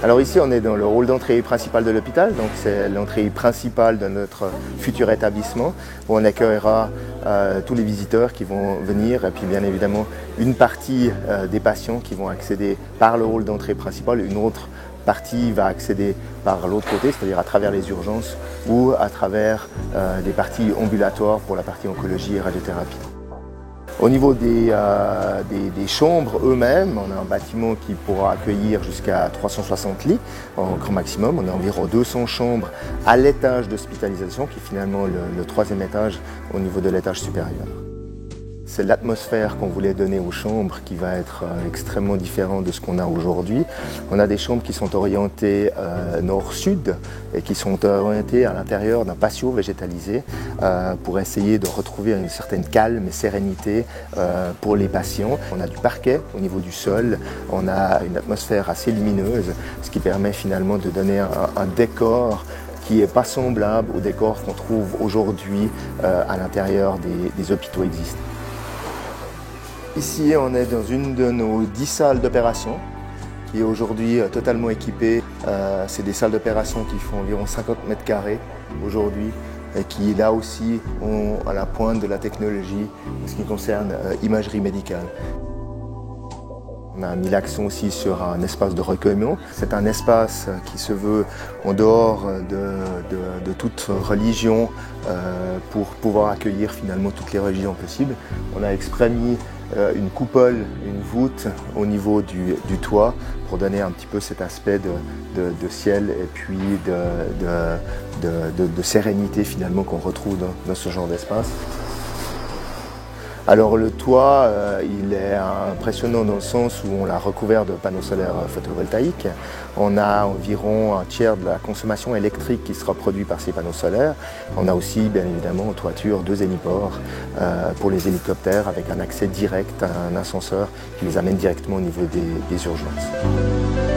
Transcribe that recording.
Alors ici, on est dans le hall d'entrée principal de l'hôpital, donc c'est l'entrée principale de notre futur établissement où on accueillera tous les visiteurs qui vont venir et puis bien évidemment une partie des patients qui vont accéder par le hall d'entrée principal, une autre partie va accéder par l'autre côté, c'est-à-dire à travers les urgences ou à travers des parties ambulatoires pour la partie oncologie et radiothérapie. Au niveau des chambres eux-mêmes, on a un bâtiment qui pourra accueillir jusqu'à 360 lits en grand maximum. On a environ 200 chambres à l'étage d'hospitalisation, qui est finalement le troisième étage au niveau de l'étage supérieur. C'est l'atmosphère qu'on voulait donner aux chambres qui va être extrêmement différente de ce qu'on a aujourd'hui. On a des chambres qui sont orientées nord-sud et qui sont orientées à l'intérieur d'un patio végétalisé pour essayer de retrouver une certaine calme et sérénité pour les patients. On a du parquet au niveau du sol, on a une atmosphère assez lumineuse, ce qui permet finalement de donner un décor qui n'est pas semblable au décor qu'on trouve aujourd'hui à l'intérieur des hôpitaux existants. Ici, on est dans une de nos 10 salles d'opération qui est aujourd'hui totalement équipée. C'est des salles d'opération qui font environ 50 mètres carrés aujourd'hui et qui là aussi ont à la pointe de la technologie en ce qui concerne imagerie médicale. On a mis l'accent aussi sur un espace de recueillement. C'est un espace qui se veut en dehors de toute religion pour pouvoir accueillir finalement toutes les religions possibles. On a exprès mis une coupole, une voûte au niveau du toit pour donner un petit peu cet aspect de ciel et puis de sérénité finalement qu'on retrouve dans ce genre d'espace. Alors le toit, il est impressionnant dans le sens où on l'a recouvert de panneaux solaires photovoltaïques. On a environ un tiers de la consommation électrique qui sera produite par ces panneaux solaires. On a aussi bien évidemment en toiture 2 héliports pour les hélicoptères avec un accès direct à un ascenseur qui les amène directement au niveau des urgences.